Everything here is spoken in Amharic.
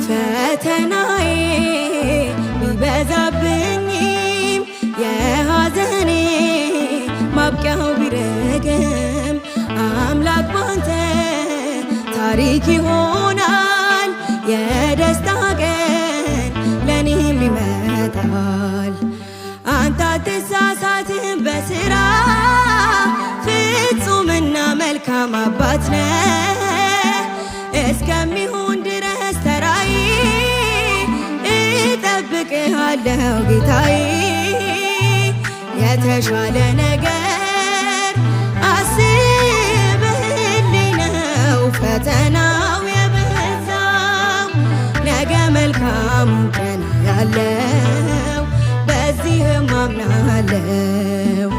ፈተናዬ ቢበዛብኝም የሐዘኔ ማብቂያው ቢረግም አምላክ ባንተ ታሪክ ይሆናል። የደስታ ቀን ለኔም ይመጣል። አንተ አትሳሳትም በስራ ፍጹምና መልካም አባት ነህ። እስከሚሆን ድረስ ተራዬ እጠብቅሃለሁ ጌታዬ። የተሻለ ነገር አስብህልኝ ነው ፈተናው የበዛው። ነገ መልካም ቀን ያለው በዚህም አምናለሁ።